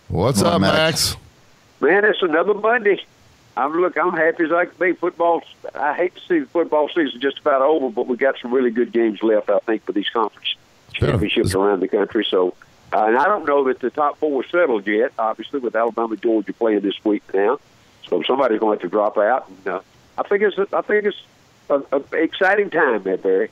What's up, Max? Man, it's another Monday. I'm happy as I can be. I hate to see the football season just about over, but we got some really good games left, I think, for these conference championships around the country. So, and I don't know that the top four are settled yet, obviously, with Alabama and Georgia playing this week now. So somebody's going to have to drop out. And, I think it's an exciting time there, Barry.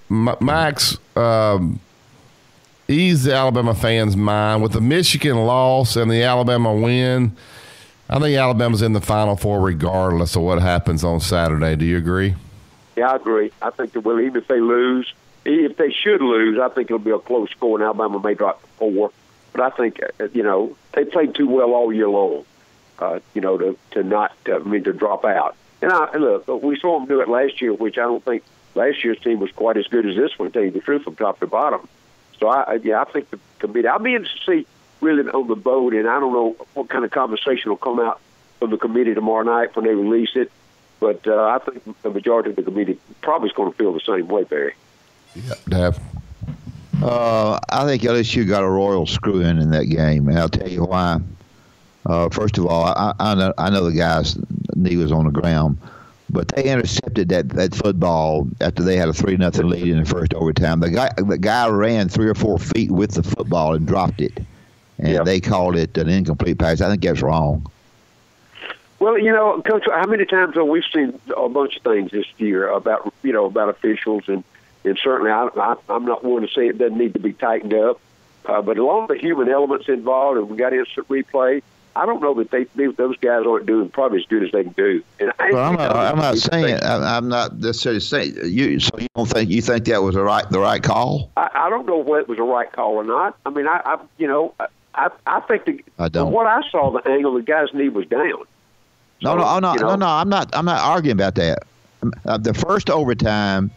Max, ease the Alabama fans' mind. With the Michigan loss and the Alabama win, I think Alabama's in the Final Four regardless of what happens on Saturday. Do you agree? Yeah, I agree. I think that even if they lose, if they should lose, I think it'll be a close score, and Alabama may drop 4. But I think, they played too well all year long, to drop out. And look, we saw them do it last year, which I don't think last year's team was quite as good as this one, to tell you the truth, from top to bottom. So, I think the committee, I'll be interested to see really on the boat, and I don't know what kind of conversation will come out from the committee tomorrow night when they release it. But I think the majority of the committee probably is going to feel the same way, Barry. Yeah, Dab. I think LSU got a royal screw in that game, and I'll tell you why. First of all, I know the guy's knee was on the ground, but they intercepted that football after they had a 3-0 lead in the first overtime. The guy ran 3 or 4 feet with the football and dropped it, and they called it an incomplete pass. I think that's wrong. Well, Coach, how many times have we seen a bunch of things this year about officials, and certainly I'm not one to say it doesn't need to be tightened up, but along the human elements involved, and we got instant replay, I don't know that those guys aren't doing probably as good as they can do. And I'm not saying I'm not necessarily saying you. So you think that was the right call? I don't know whether it was the right call or not. I mean, I think from what I saw, the angle, the guy's knee was down. No, I'm not arguing about that. The first overtime,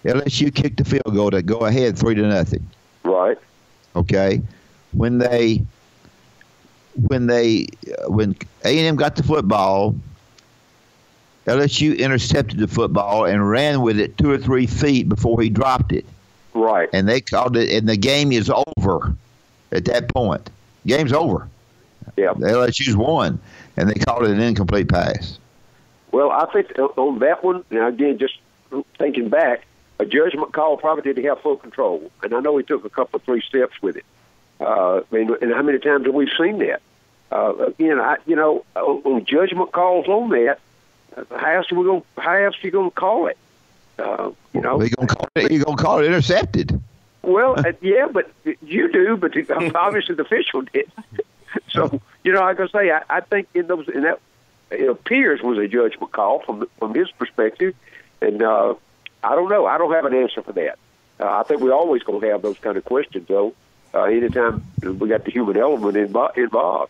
LSU kicked the field goal to go ahead 3-0. Right. Okay. When A&M got the football, LSU intercepted the football and ran with it 2 or 3 feet before he dropped it. Right. And they called it, and the game is over at that point. Game's over. Yeah. LSU's won, and they called it an incomplete pass. Well, I think on that one, now again, just thinking back, a judgment call probably didn't have full control. And I know he took a couple of 3 steps with it. And how many times have we seen that? On judgment calls on that, how else are you going to call it? You're going to call it intercepted. Well, yeah, but you do, but obviously the official did. So, I can say I think in that it appears was a judgment call from his perspective, and I don't know. I don't have an answer for that. I think we're always going to have those kind of questions, though. Anytime we got the human element involved.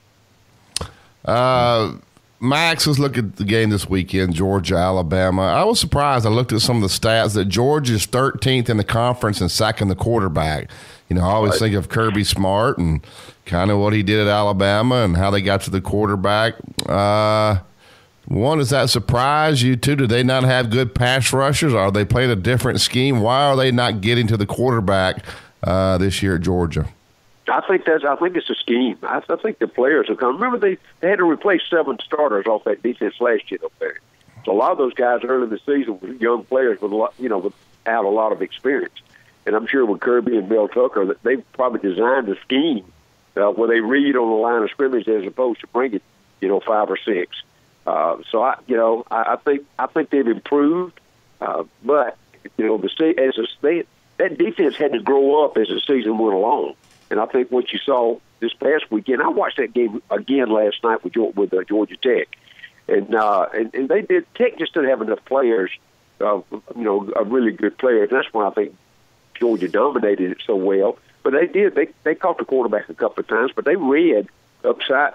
Max, let's look at the game this weekend, Georgia, Alabama. I was surprised. I looked at some of the stats that Georgia's 13th in the conference in sacking the quarterback. I always think of Kirby Smart and kind of what he did at Alabama and how they got to the quarterback. One, does that surprise you? Two, do they not have good pass rushers? Are they playing a different scheme? Why are they not getting to the quarterback this year at Georgia? I think it's a scheme. I think the players have come. Remember, they had to replace 7 starters off that defense last year up there. So a lot of those guys early in the season were young players without a lot of experience. And I'm sure with Kirby and Mel Tucker that they've probably designed a scheme where they read on the line of scrimmage as opposed to bringing 5 or 6. So I think they've improved, but that defense had to grow up as the season went along. And I think what you saw this past weekend, I watched that game again last night with Georgia Tech, and they did. Tech just didn't have enough players, a really good players. And that's why I think Georgia dominated it so well. But they did. They caught the quarterback a couple of times, but they read upside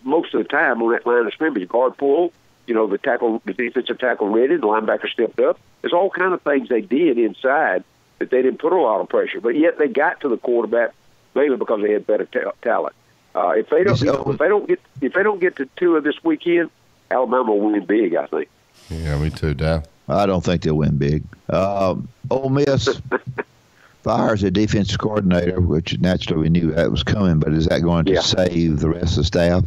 most of the time on that line of scrimmage. Guard pull, the defensive tackle read it, the linebacker stepped up. There's all kind of things they did inside that they didn't put a lot of pressure, but yet they got to the quarterback mainly because they had better talent. If they don't get to Tua this weekend, Alabama will win big, I think. Yeah, me too, Dad. I don't think they'll win big. Ole Miss, fires a defensive coordinator, which naturally we knew that was coming, but is that going to save the rest of the staff?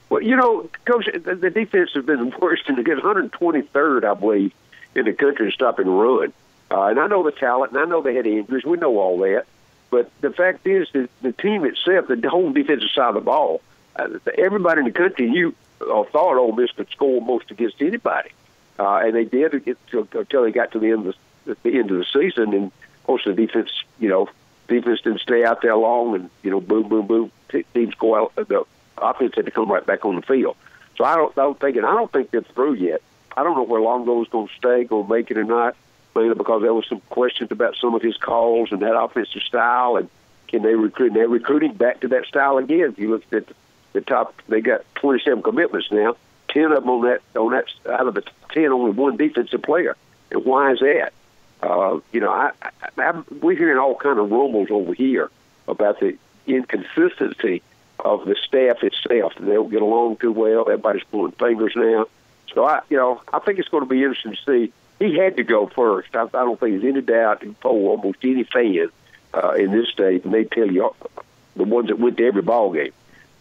Well, Coach, the defense has been the worst, and again, 123rd, I believe, in the country in stopping the run. And I know the talent, and I know they had injuries. We know all that. But the fact is that the team itself, the whole defensive side of the ball, everybody in the country thought Ole Miss could score most against anybody. And they did until they got to the end of the season. And, of course, the defense didn't stay out there long. And, boom, boom, boom, teams go out. The offense had to come right back on the field. So I don't think they're through yet. I don't know where Longo's going to stay, going to make it or not, mainly because there was some questions about some of his calls and that offensive style, and can they recruit? And they're recruiting back to that style again. If you look at the top, they got 27 commitments now. 10 of them on that out of the 10, only one defensive player. And why is that? We're hearing all kind of rumbles over here about the inconsistency of the staff itself. They don't get along too well. Everybody's pulling fingers now. So I think it's going to be interesting to see. He had to go first. I don't think there's any doubt for almost any fan in this state, and they tell you, the ones that went to every ball game,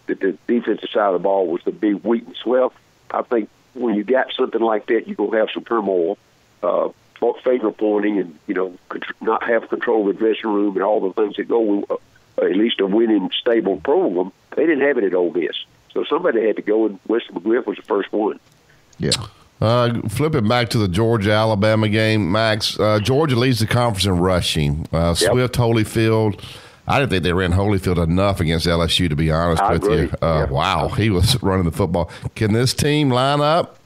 that the defensive side of the ball was the big weakness. Well, I think when you got something like that, you're going to have some turmoil, finger pointing, and not have control of the dressing room and all the things that go with at least a winning, stable program. They didn't have it at Ole Miss, so somebody had to go, and Weston McGriff was the first one. Yeah. Flipping back to the Georgia-Alabama game, Max, Georgia leads the conference in rushing. Swift, Holyfield. I didn't think they ran Holyfield enough against LSU, to be honest with you. Wow, he was running the football. Can this team line up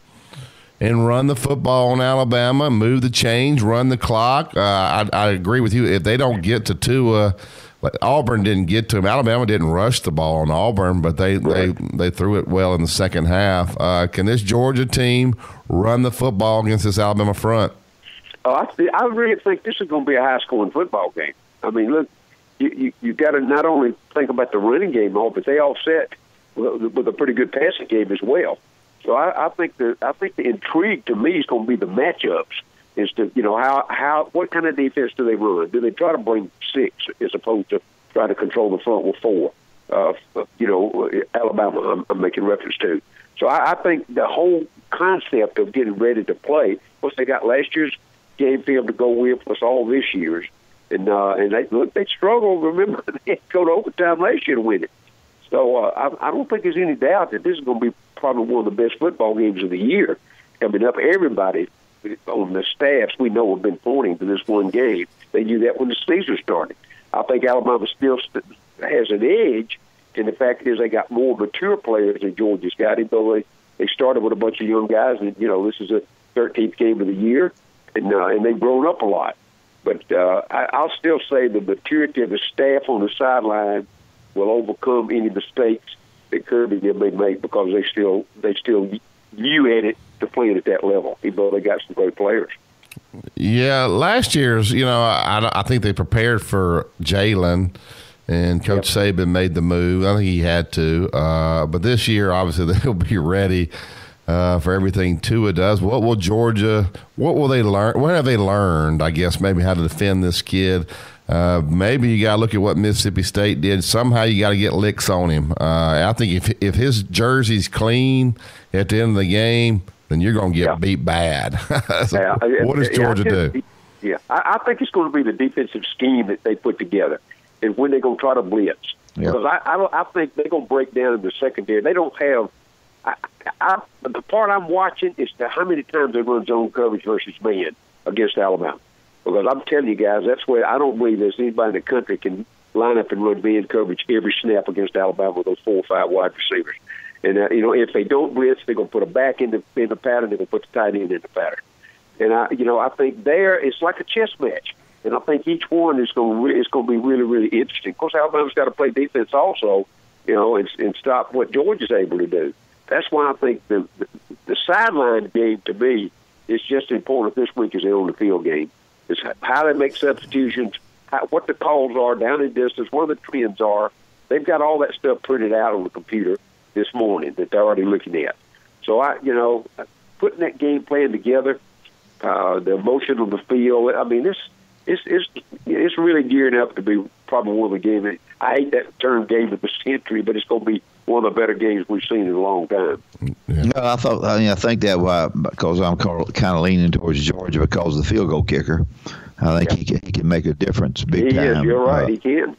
and run the football on Alabama, move the chains, run the clock? I agree with you. If they don't get to Tua, Auburn didn't get to him. Alabama didn't rush the ball on Auburn, but they threw it well in the second half. Can this Georgia team run the football against this Alabama front? I really think this is going to be a high-scoring football game. I mean, look, you got to not only think about the running game, but they offset with a pretty good passing game as well. So I think the intrigue to me is going to be the matchups. Is to what kind of defense do they run? Do they try to bring 6 as opposed to try to control the front with 4? Alabama, I'm making reference to. So I think the whole concept of getting ready to play, plus they got last year's game film to go with, plus all this year's, and they struggled. Remember, they had to go to overtime last year to win it. So I don't think there's any doubt that this is going to be probably one of the best football games of the year coming up. Everybody on the staffs we know have been pointing to this one game. They knew that when the season started. I think Alabama still has an edge, and the fact is they got more mature players than Georgia's got, even though they started with a bunch of young guys, and this is a 13th game of the year, and they've grown up a lot. But I'll still say the maturity of the staff on the sideline will overcome any mistakes that Kirby may make, because they still view at it to playing at that level, even though they got some great players. Yeah, last year's, I think they prepared for Jalen, and Coach Saban made the move. I think he had to. But this year, obviously, they'll be ready for everything Tua does. What will they learn? What have they learned, I guess, maybe how to defend this kid? Maybe you got to look at what Mississippi State did. Somehow you got to get licks on him. I think if his jersey's clean at the end of the game, then you're going to get beat bad. So what does Georgia do? Yeah, I think it's going to be the defensive scheme that they put together, and when they're going to try to blitz. Yeah. Because I think they're going to break down in the secondary. They don't have the part I'm watching is how many times they run zone coverage versus man against Alabama. Because I'm telling you guys, that's where I don't believe there's anybody in the country can line up and run man coverage every snap against Alabama with those 4 or 5 wide receivers. And if they don't blitz, they're going to put a back in the pattern. They're going to put the tight end in the pattern. And I think it's like a chess match. And I think each one is going to be really, really interesting. Of course, Alabama's got to play defense also, and stop what Georgia's able to do. That's why I think the sideline game to me is just as important this week as the on the field game. It's how they make substitutions, what the calls are down in distance, what the trends are. They've got all that stuff printed out on the computer this morning that they're already looking at. So putting that game plan together, the emotion on the field. I mean, it's really gearing up to be probably one of the games. I hate that term game of the century, but it's going to be one of the better games we've seen in a long time. Yeah. No, I think that because I'm kind of leaning towards Georgia because of the field goal kicker. I think he can make a difference big time. Yes, you're right. He can.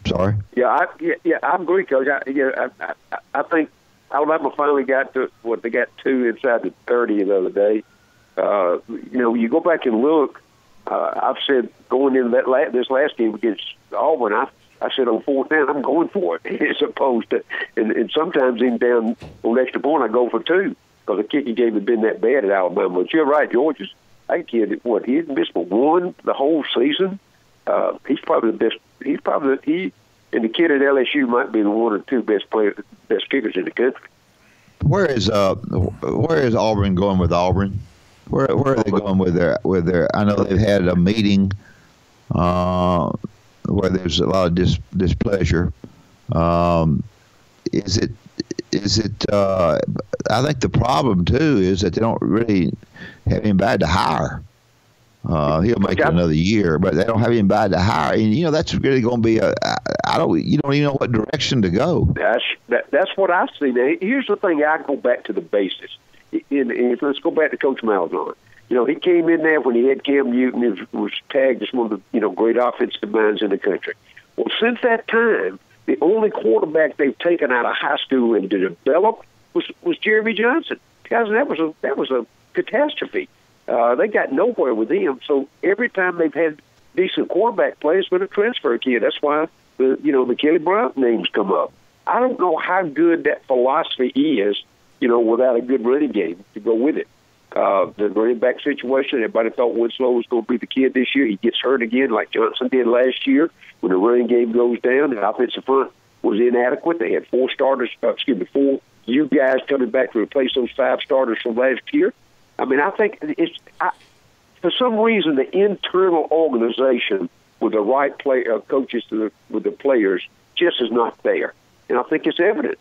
Sorry. Yeah, I agree, Coach. I think Alabama finally got to what they got to inside the 30 the other day. You go back and look. I've said going into this last game against Auburn, I said on 4th down, I'm going for it, as opposed to, and sometimes even down on extra point, I go for 2 because the kicking game had been that bad at Alabama. But you're right, Georgia's. That kid, he hadn't missed but 1 the whole season. He's probably the best. He and the kid at LSU might be the 1 or 2 best kickers in the country. Where is Auburn going with Auburn? Where are they going with their? I know they've had a meeting where there's a lot of displeasure. Is it? I think the problem too is that they don't really have anybody to hire. He'll make it another year, but they don't have anybody to hire, and that's really going to be you don't even know what direction to go. That's what I see. Now, here's the thing: I go back to the basics. Let's go back to Coach Malzahn. He came in there when he had Cam Newton and was tagged as one of the great offensive minds in the country. Well, since that time, the only quarterback they've taken out of high school and to develop was Jeremy Johnson. Guys, that was a catastrophe. They got nowhere with him. So every time they've had decent quarterback play, it's been a transfer kid. That's why the Kelly Bryant names come up. I don't know how good that philosophy is, without a good running game to go with it. The running back situation, everybody thought Winslow was going to be the kid this year. He gets hurt again like Johnson did last year. When the running game goes down, the offensive front was inadequate. They had 4 you guys coming back to replace those 5 starters from last year. I mean, I think for some reason the internal organization with the right coaches with the players just is not there. And I think it's evident.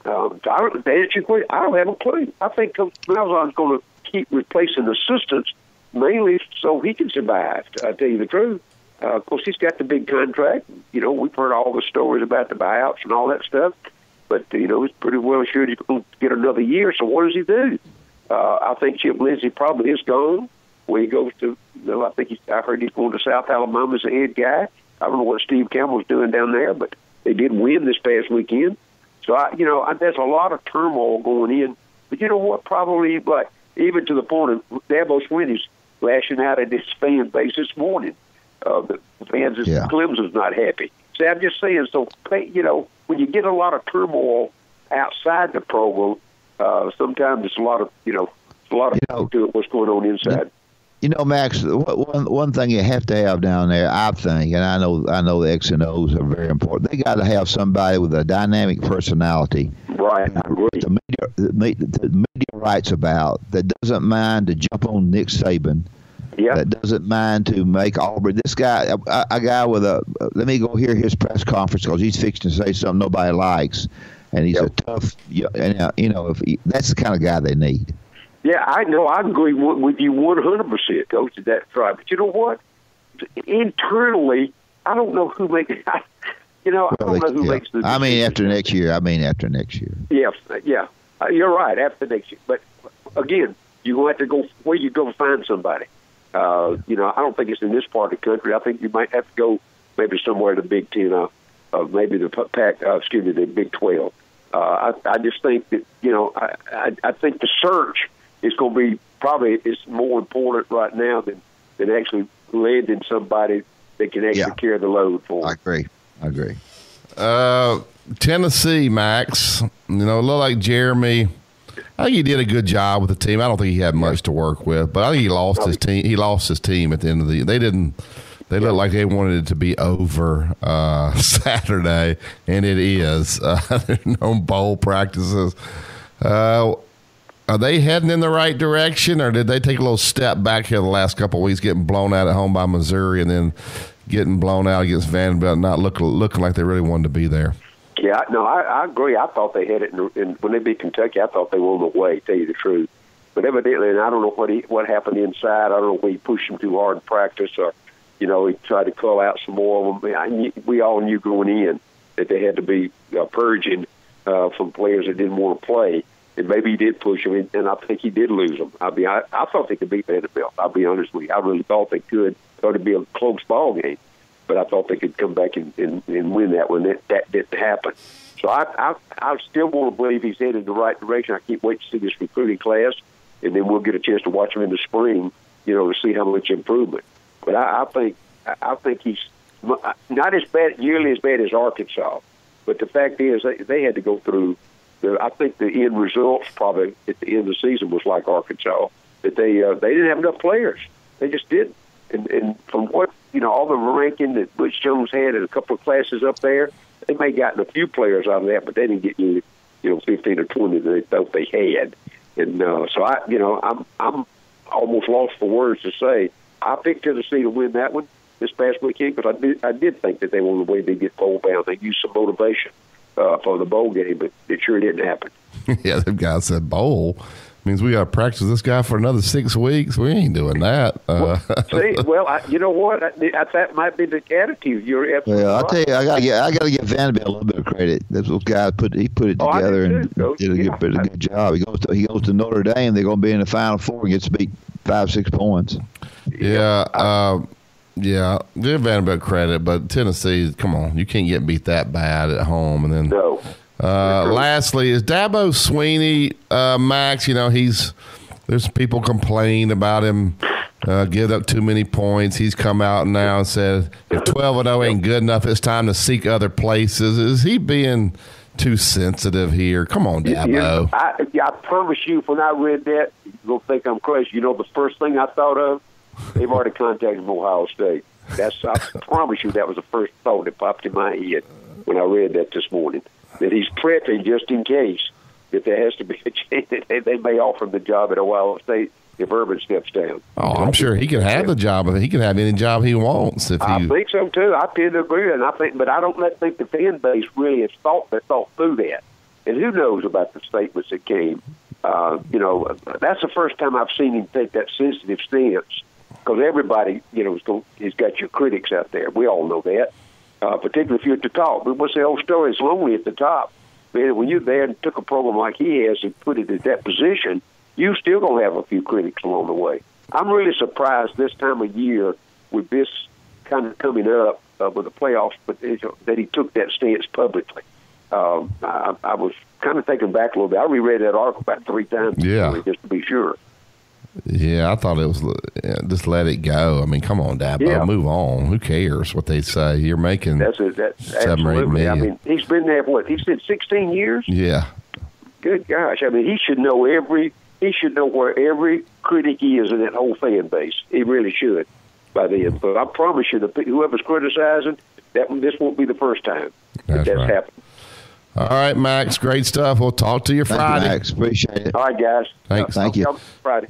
To answer your question, I don't have a clue. I think Coach Malzahn's going to keep replacing assistants mainly so he can survive, to tell you the truth. Of course, he's got the big contract. We've heard all the stories about the buyouts and all that stuff. But, he's pretty well sure he's going to get another year. So what does he do? I think Chip Lindsey probably is gone. When he goes to, I heard he's going to South Alabama as the head guy. I don't know what Steve Campbell's doing down there, but they did win this past weekend. So, there's a lot of turmoil going in. But you know what? Probably, even to the point of Dabo Swinney's lashing out at his fan base this morning. The fans of Clemson's not happy. So I'm just saying, when you get a lot of turmoil outside the program, sometimes it's a lot of to what's going on inside. Max, one thing you have to have down there, I think, and I know the X and O's are very important. They got to have somebody with a dynamic personality. Right, I agree. The media writes about that doesn't mind to jump on Nick Saban. Yeah. That doesn't mind to make Auburn. This guy, a guy with let me go hear his press conference because he's fixing to say something nobody likes, and he's a tough. That's the kind of guy they need. Yeah, I know. I agree with you 100%, Coach. That's right. But you know what? Internally, I don't know who makes. I don't know who makes the decision. After next year. Yeah. You're right. After next year, but again, you going to have to go where you go find somebody. I don't think it's in this part of the country. I think you might have to go maybe somewhere in the Big Ten, maybe the Big 12. I just think that I think the search is going to be probably more important right now than actually landing somebody that can actually carry the load for them. I agree. Tennessee, Max, look like Jeremy. I think he did a good job with the team. I don't think he had much to work with, but I think he lost his team. He lost his team at the end of the year. They looked like they wanted it to be over Saturday, and it is. There's no bowl practices. Are they heading in the right direction, or did they take a little step back here the last couple of weeks, getting blown out at home by Missouri and then getting blown out against Vanderbilt, not looking like they really wanted to be there? Yeah, no, I agree. I thought they had it, when they beat Kentucky, I thought they were on the way, to tell you the truth. But evidently, and I don't know what happened inside. I don't know if he pushed him too hard in practice, or he tried to call out some more of them. We all knew going in that they had to be purging from players that didn't want to play. And maybe he did push them, and I think he did lose them. I thought they could beat Vanderbilt. I'll be honest with you. I really thought they could. Thought it'd be a close ball game, but I thought they could come back and win that one. That didn't happen. So I still want to believe he's headed in the right direction. I can't wait to see this recruiting class, and then we'll get a chance to watch him in the spring, to see how much improvement. But I think he's not as bad, nearly as bad as Arkansas. But the fact is, they had to go through. I think the end results probably at the end of the season was like Arkansas, that they didn't have enough players. They just didn't. And from what all the ranking that Butch Jones had in a couple of classes up there, they may have gotten a few players out of that, but they didn't get 15 or 20 that they thought they had. And so I'm almost lost for words to say. I picked Tennessee to win that one this past weekend because I did think that they were on the way to get bowl bound. They used some motivation for the bowl game, but it sure didn't happen. Yeah, the guy said bowl. Means we got to practice this guy for another 6 weeks. We ain't doing that. You know what? That might be the attitude. You're absolutely right. I'll tell you, I got to give Vanderbilt a little bit of credit. Those guys put it together and did a good job. He goes to Notre Dame. They're going to be in the Final Four and gets beat 5-6 points. Yeah. Give Vanderbilt credit, but Tennessee, come on, you can't get beat that bad at home. And then no. Lastly, is Dabo Swinney, Max? There's people complaining about him giving up too many points. He's come out now and said if 12-0 ain't good enough, it's time to seek other places. Is he being too sensitive here? Come on, Dabo. I promise you, when I read that, you're going to think I'm crazy. The first thing I thought of, they've already contacted from Ohio State. I promise you that was the first thought that popped in my head when I read that this morning. That he's prepping just in case that there has to be a chance that they may offer him the job at Ohio State if Urban steps down. Oh, I'm sure he could have the job. He could have any job he wants. I think so too. I tend to agree, but I don't think the fan base really has thought through that. And who knows about the statements that came? That's the first time I've seen him take that sensitive stance. Because everybody, has got your critics out there. We all know that. Particularly if you're at the top. But what's the old story? It's lonely at the top. Man, when you're there and took a program like he has and put it at that position, you still going to have a few critics along the way. I'm really surprised this time of year with this kind of coming up with the playoffs, but that he took that stance publicly. I was kind of taken back a little bit. I reread that article about 3 times just to be sure. Yeah, I thought it was just let it go. I mean, come on, Dabo, move on. Who cares what they say? You're making that's 7 or 8 million. I mean, he's been there for he said 16 years. Yeah. Good gosh! I mean, he should know where every critic is in that whole fan base. He really should by then. But I promise you, whoever's criticizing this won't be the first time that's right. Happened. All right, Max, great stuff. We'll talk to you Friday. Thank you, Max. Appreciate it. All right, guys. Thank you. Friday.